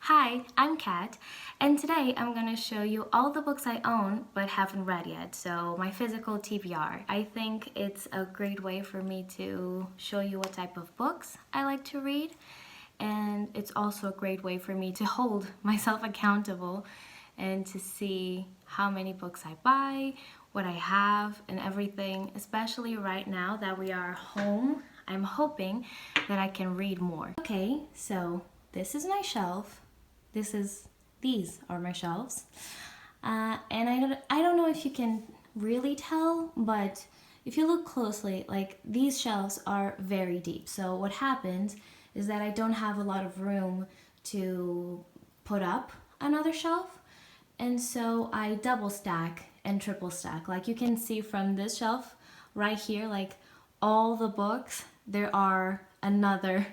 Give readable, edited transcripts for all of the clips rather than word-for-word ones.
Hi, I'm Kat, and today I'm going to show you all the books I own but haven't read yet, so my physical TBR. I think it's a great way for me to show you what type of books I like to read, and it's also a great way for me to hold myself accountable and to see how many books I buy, what I have, and everything, especially right now that we are home. I'm hoping that I can read more. Okay, so this is my shelf. These are my shelves. And I don't know if you can really tell, but if you look closely, like these shelves are very deep. So what happens is that I don't have a lot of room to put up another shelf. And so I double stack and triple stack. Like you can see from this shelf right here, like all the books, there are another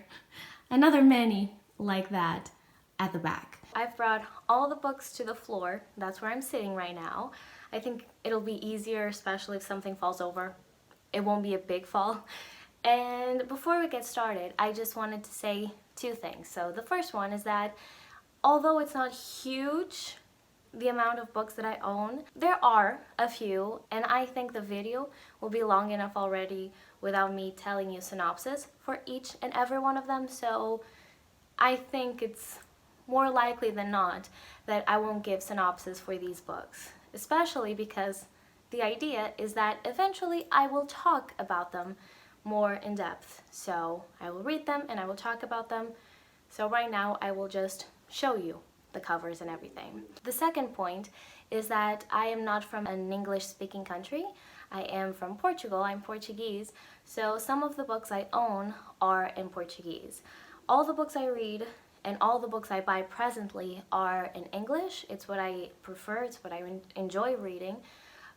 many like that at the back. I've brought all the books to the floor. That's where I'm sitting right now. I think it'll be easier, especially if something falls over. It won't be a big fall. And before we get started, I just wanted to say two things. So the first one is that although it's not huge, the amount of books that I own, there are a few, and I think the video will be long enough already without me telling you synopsis for each and every one of them. So I think it's more likely than not that I won't give synopsis for these books, especially because the idea is that eventually I will talk about them more in depth. So I will read them and I will talk about them. So right now I will just show you the covers and everything. The second point is that I am not from an English-speaking country. I am from Portugal. I'm Portuguese. So some of the books I own are in Portuguese. All the books I read and all the books I buy presently are in English. It's what I prefer, it's what I enjoy reading.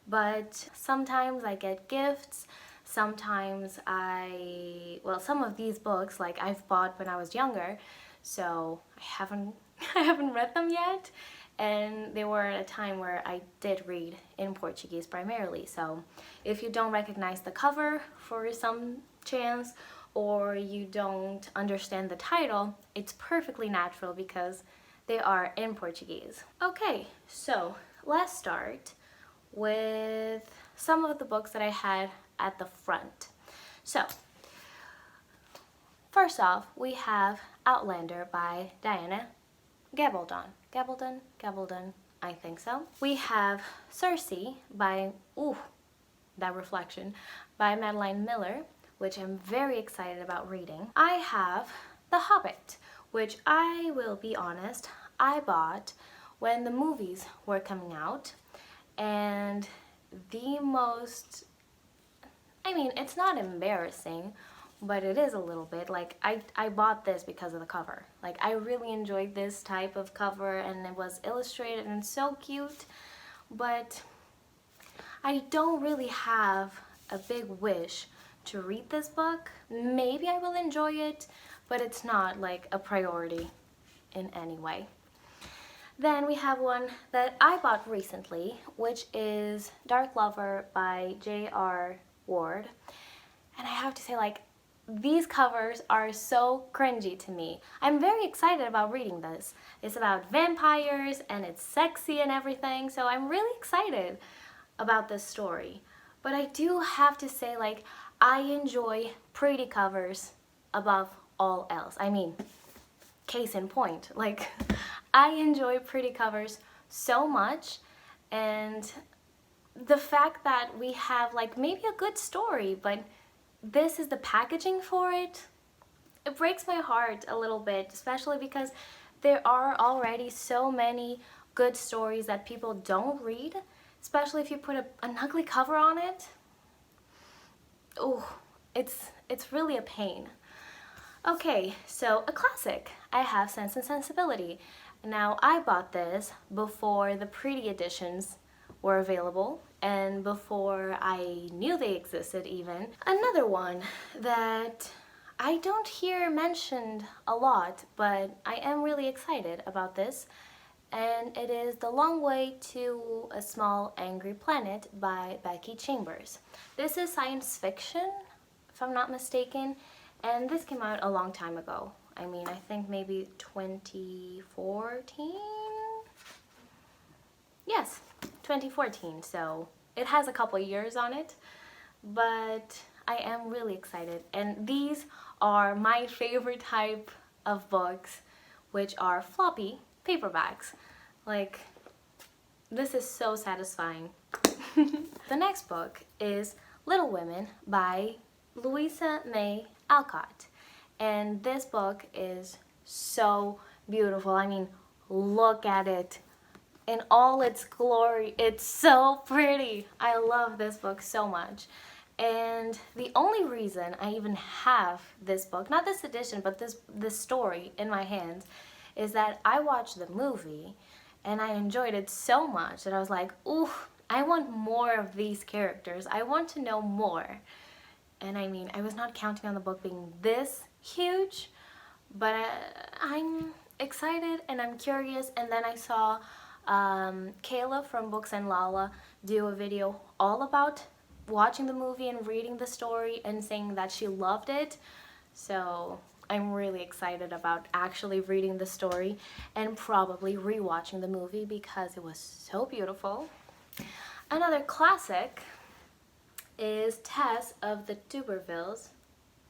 But sometimes I get gifts, sometimes some of these books like I've bought when I was younger, so I haven't read them yet. And they were at a time where I did read in Portuguese primarily. So if you don't recognize the cover for some chance, or you don't understand the title, it's perfectly natural because they are in Portuguese. Okay, so let's start with some of the books that I had at the front. So, first off, we have Outlander by Diana Gabaldon. Gabaldon, I think so. We have Circe by, that reflection, by Madeline Miller, which I'm very excited about reading. I have The Hobbit, which I will be honest, I bought when the movies were coming out, and it's not embarrassing, but it is a little bit. Like, I bought this because of the cover. Like, I really enjoyed this type of cover, and it was illustrated and so cute, but I don't really have a big wish to read this book. Maybe I will enjoy it, but it's not like a priority in any way. Then we have one that I bought recently, which is Dark Lover by J.R. Ward. And I have to say, like, these covers are so cringy to me. I'm very excited about reading this. It's about vampires and it's sexy and everything, so I'm really excited about this story. But I do have to say, like, I enjoy pretty covers above all else. I mean, case in point, like, I enjoy pretty covers so much, and the fact that we have like maybe a good story, but this is the packaging for it, it breaks my heart a little bit, especially because there are already so many good stories that people don't read, especially if you put an ugly cover on it. Oh, it's really a pain. Okay, so a classic. I have Sense and Sensibility. Now, I bought this before the pretty editions were available and before I knew they existed even. Another one that I don't hear mentioned a lot, but I am really excited about this, and it is The Long Way to a Small Angry Planet by Becky Chambers. This is science fiction, if I'm not mistaken, and this came out a long time ago. I mean, I think maybe 2014? Yes, 2014. So it has a couple years on it, but I am really excited. And these are my favorite type of books, which are floppy paperbacks. Like, this is so satisfying. The next book is Little Women by Louisa May Alcott. And this book is so beautiful. I mean, look at it in all its glory. It's so pretty. I love this book so much. And the only reason I even have this book, not this edition, but this story in my hands, is that I watched the movie and I enjoyed it so much that I was like, ooh, I want more of these characters. I want to know more. And I mean, I was not counting on the book being this huge, but I'm excited and I'm curious. And then I saw Kayla from Books and Lala do a video all about watching the movie and reading the story and saying that she loved it. So I'm really excited about actually reading the story and probably rewatching the movie because it was so beautiful. Another classic is Tess of the D'Urbervilles.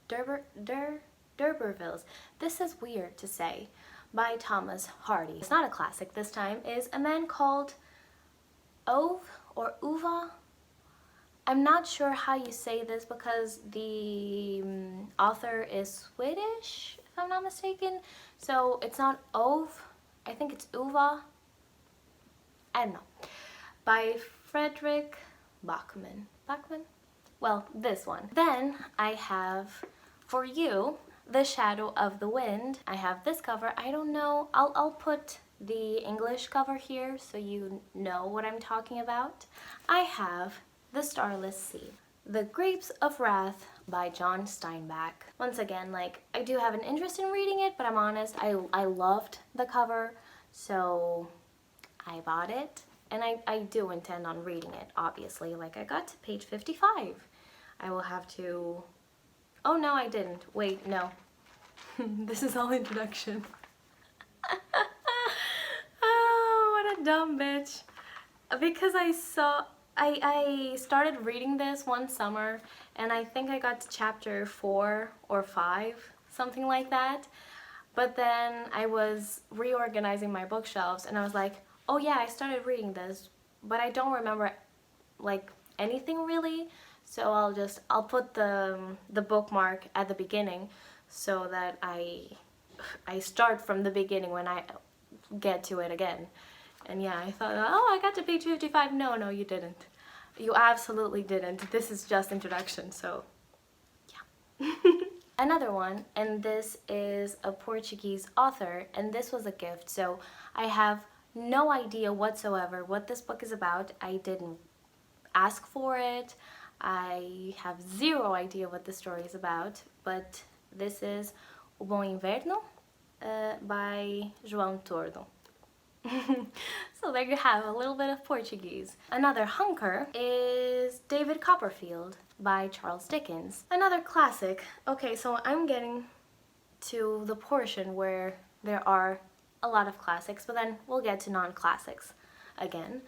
D'Urbervilles. This is weird to say, by Thomas Hardy. It's not a classic this time. Is A Man Called Ove or Uva. I'm not sure how you say this because the author is Swedish, if I'm not mistaken. So it's not Ove, I think it's Uva. I don't know. By Frederick Bachman. Well, this one. Then I have for you The Shadow of the Wind. I have this cover. I don't know. I'll put the English cover here so you know what I'm talking about. I have The Starless Sea. The Grapes of Wrath by John Steinbeck. Once again, like, I do have an interest in reading it, but I'm honest, I loved the cover, so I bought it. And I do intend on reading it, obviously. Like, I got to page 55. I will have to... Oh, no, I didn't. Wait, no. This is all introduction. Oh, what a dumb bitch. Because I started reading this one summer, and I think I got to chapter 4 or 5, something like that. But then I was reorganizing my bookshelves, and I was like, oh yeah, I started reading this, but I don't remember like anything really. So I'll put the bookmark at the beginning so that I start from the beginning when I get to it again. And yeah, I thought, oh, I got to page 55. No, you didn't. You absolutely didn't. This is just introduction, so yeah. Another one, and this is a Portuguese author, and this was a gift, so I have no idea whatsoever what this book is about. I didn't ask for it. I have zero idea what the story is about, but this is O Bom Inverno by João Tordo. So there you have a little bit of Portuguese. Another hunker is David Copperfield by Charles Dickens. Another classic. Okay, so I'm getting to the portion where there are a lot of classics, but then we'll get to non-classics again.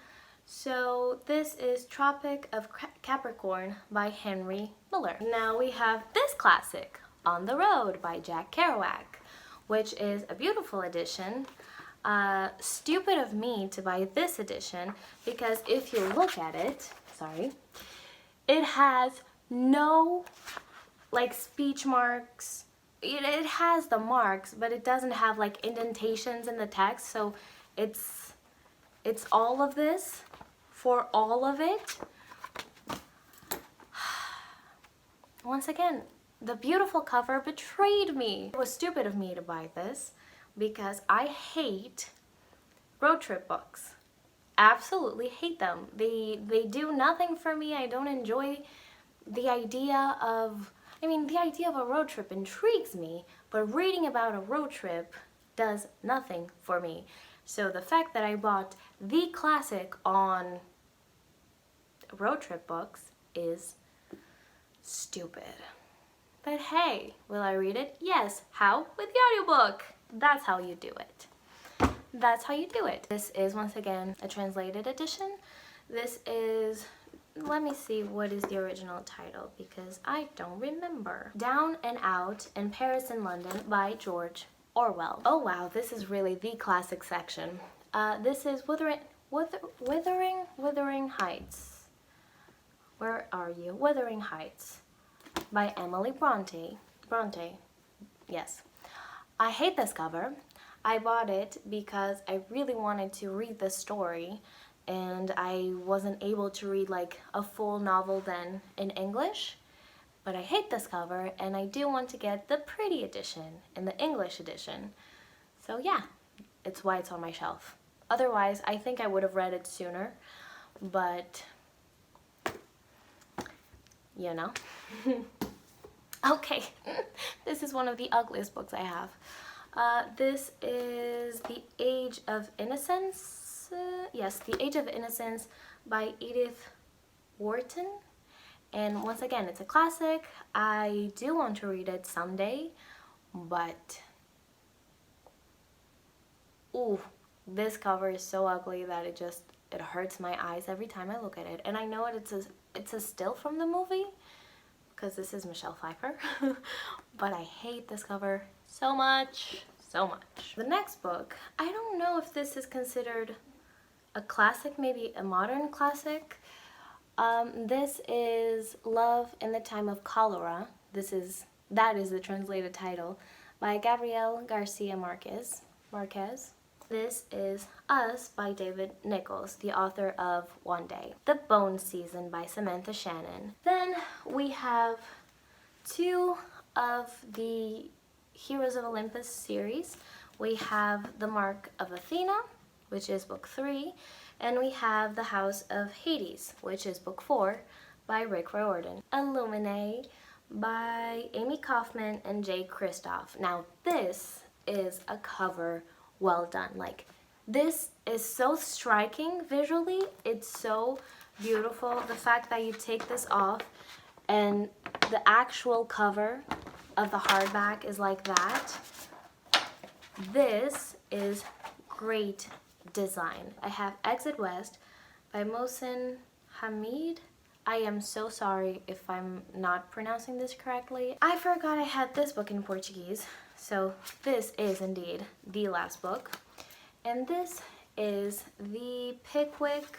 So this is Tropic of Capricorn by Henry Miller. Now we have this classic, On the Road by Jack Kerouac, which is a beautiful edition. Stupid of me to buy this edition because if you look at it, it has no like speech marks. It has the marks, but it doesn't have like indentations in the text, so it's all of this for all of it. Once again, the beautiful cover betrayed me. It was stupid of me to buy this because I hate road trip books. Absolutely hate them. They do nothing for me. I don't enjoy the idea of, the idea of a road trip intrigues me, but reading about a road trip does nothing for me. So the fact that I bought the classic on road trip books is stupid. But hey, will I read it? Yes. How? With the audiobook. That's how you do it. That's how you do it. This is, once again, a translated edition. This is, let me see, what is the original title, because I don't remember. Down and Out in Paris and London by George Orwell. Oh wow, this is really the classic section. This is Wuthering Heights. Where are you? Wuthering Heights by Emily Bronte. Yes. I hate this cover. I bought it because I really wanted to read the story, and I wasn't able to read like a full novel then in English. But I hate this cover, and I do want to get the pretty edition in the English edition. So yeah, it's why it's on my shelf. Otherwise, I think I would have read it sooner, but you know. Okay, this is one of the ugliest books I have. This is The Age of Innocence. Yes, The Age of Innocence by Edith Wharton. And once again, it's a classic. I do want to read it someday, but ooh, this cover is so ugly that it hurts my eyes every time I look at it. And I know it's a still from the movie, because this is Michelle Pfeiffer, but I hate this cover so much, so much. The next book, I don't know if this is considered a classic, maybe a modern classic. This is Love in the Time of Cholera. That is the translated title, by Gabriel Garcia Marquez. This is Us by David Nichols, the author of One Day. The Bone Season by Samantha Shannon. Then we have two of the Heroes of Olympus series. We have The Mark of Athena, which is book 3, and we have The House of Hades, which is book 4 by Rick Riordan. Illuminae by Amy Kaufman and Jay Kristoff. Now this is a cover well done. Like, this is so striking visually. It's so beautiful. The fact that you take this off and the actual cover of the hardback is like that. This is great design. I have Exit West by Mohsen Hamid. I am so sorry if I'm not pronouncing this correctly. I forgot I had this book in Portuguese. So this is indeed the last book. And this is the Pickwick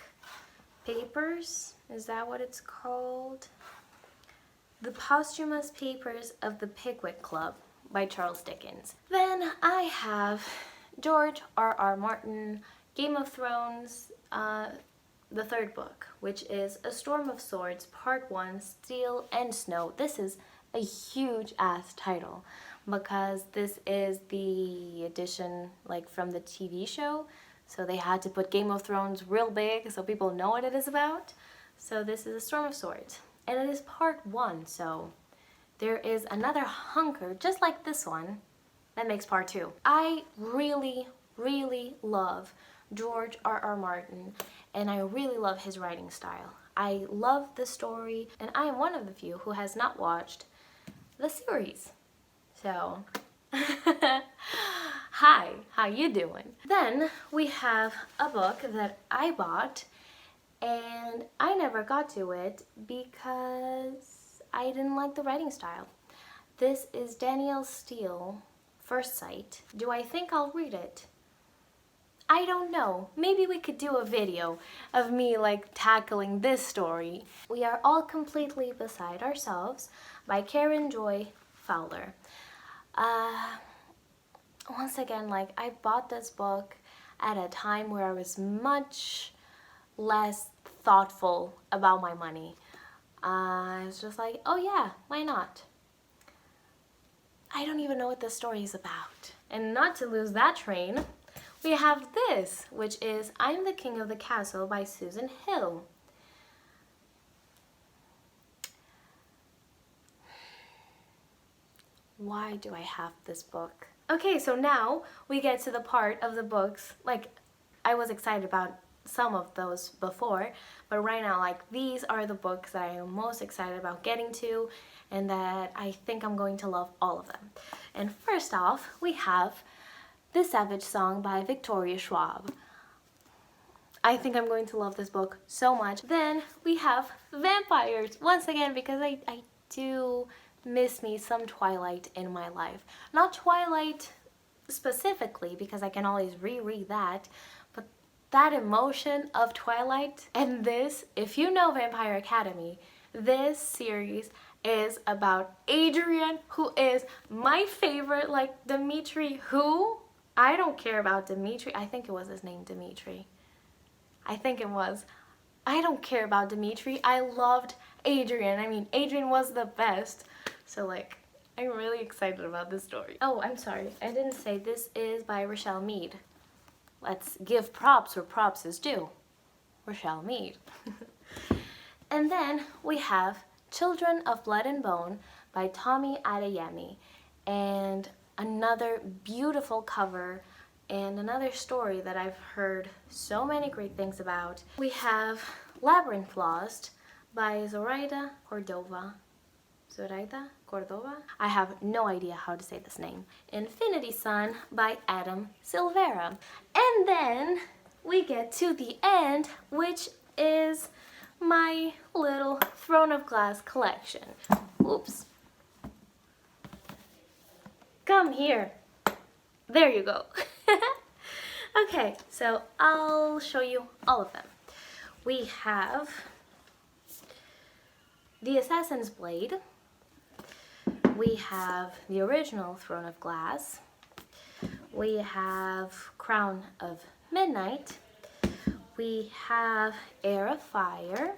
Papers. Is that what it's called? The Posthumous Papers of the Pickwick Club by Charles Dickens. Then I have George R.R. Martin, Game of Thrones, the third book, which is A Storm of Swords, Part 1, Steel and Snow. This is a huge ass title because this is the edition like from the TV show. So they had to put Game of Thrones real big so people know what it is about. So this is A Storm of Swords. And it is part 1, so there is another hunker just like this one that makes part 2. I really, really love George R.R. Martin, and I really love his writing style. I love the story, and I am one of the few who has not watched the series. So, hi, how you doing? Then we have a book that I bought, and I never got to it because I didn't like the writing style. This is Danielle Steele, First Sight. Do I think I'll read it? I don't know. Maybe we could do a video of me like tackling this story. We Are All Completely Beside Ourselves by Karen Joy Fowler. Once again, like, I bought this book at a time where I was much less thoughtful about my money. I was just like, oh yeah, why not? I don't even know what this story is about. And not to lose that train, we have this, which is I'm the King of the Castle by Susan Hill. Why do I have this book? Okay, so now we get to the part of the books, like, I was excited about some of those before, but right now, like, these are the books that I am most excited about getting to and that I think I'm going to love all of them. And first off, we have The Savage Song by Victoria Schwab. I think I'm going to love this book so much. Then we have vampires, once again, because I do miss me some Twilight in my life. Not Twilight specifically, because I can always reread that, but that emotion of Twilight. And this, if you know Vampire Academy, this series is about Adrian, who is my favorite, like Dimitri, who, I don't care about Dimitri, I think it was his name, Dimitri. I think it was. I don't care about Dimitri. I loved Adrian. I mean, Adrian was the best. So, like, I'm really excited about this story. Oh, I'm sorry. I didn't say this is by Rochelle Mead. Let's give props where props is due. Rochelle Mead. And then we have Children of Blood and Bone by Tommy Adeyemi. And another beautiful cover and another story that I've heard so many great things about. We have Labyrinth Lost by Zoraida Cordova. Zoraida Cordova? I have no idea how to say this name. Infinity Sun by Adam Silvera. And then we get to the end, which is my little Throne of Glass collection. Oops. Come here. There you go. Okay, so I'll show you all of them. We have The Assassin's Blade. We have the original Throne of Glass. We have Crown of Midnight. We have Heir of Fire.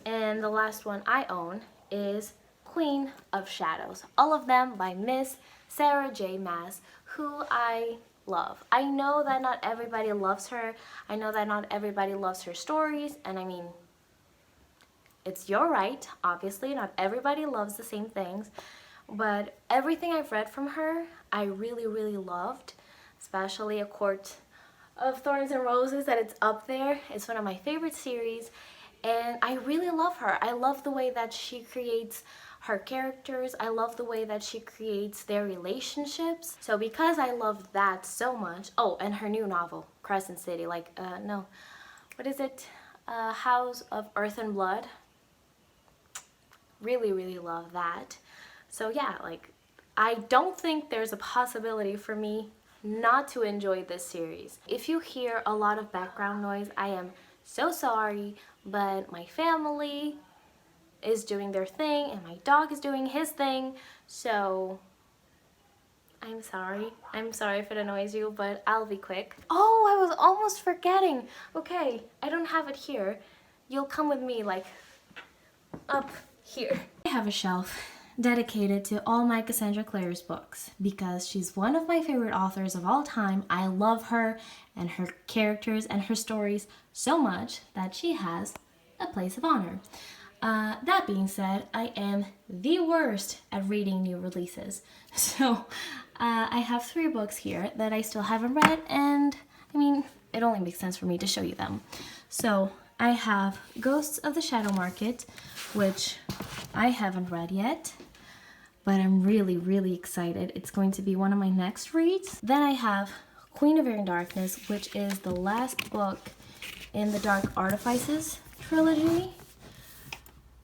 And the last one I own is Queen of Shadows. All of them by Miss Sarah J. Maas, who I love. I know that not everybody loves her. I know that not everybody loves her stories, and I mean, it's your right. Obviously, not everybody loves the same things, but everything I've read from her, I really, really loved, especially A Court of Thorns and Roses, that it's up there. It's one of my favorite series, and I really love her. I love the way that she creates her characters. I love the way that she creates their relationships. So because I love that so much, oh, and her new novel, Crescent City, no, what is it? House of Earth and Blood. Really, really love that. So yeah, like, I don't think there's a possibility for me not to enjoy this series. If you hear a lot of background noise, I am so sorry, but my family is doing their thing and my dog is doing his thing, so I'm sorry. I'm sorry if it annoys you, but I'll be quick. Oh, I was almost forgetting. Okay, I don't have it here. You'll come with me, like, up here. I have a shelf dedicated to all my Cassandra Clare's books because she's one of my favorite authors of all time. I love her and her characters and her stories so much that she has a place of honor. That being said, I am the worst at reading new releases. So I have 3 books here that I still haven't read, and I mean, it only makes sense for me to show you them. So I have Ghosts of the Shadow Market, which I haven't read yet, but I'm really, really excited. It's going to be one of my next reads. Then I have Queen of Air and Darkness, which is the last book in the Dark Artifices trilogy,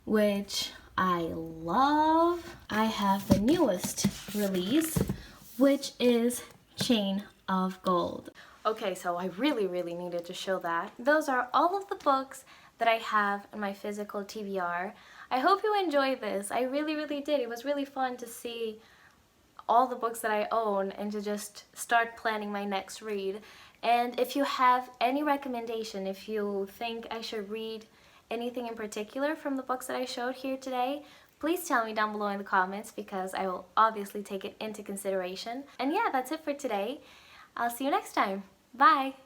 which I love. I have the newest release, which is Chain of Gold. Okay, so I really, really needed to show that. Those are all of the books that I have in my physical TBR. I hope you enjoyed this. I really, really did. It was really fun to see all the books that I own and to just start planning my next read. And if you have any recommendation, if you think I should read anything in particular from the books that I showed here today, please tell me down below in the comments because I will obviously take it into consideration. And yeah, that's it for today. I'll see you next time. Bye!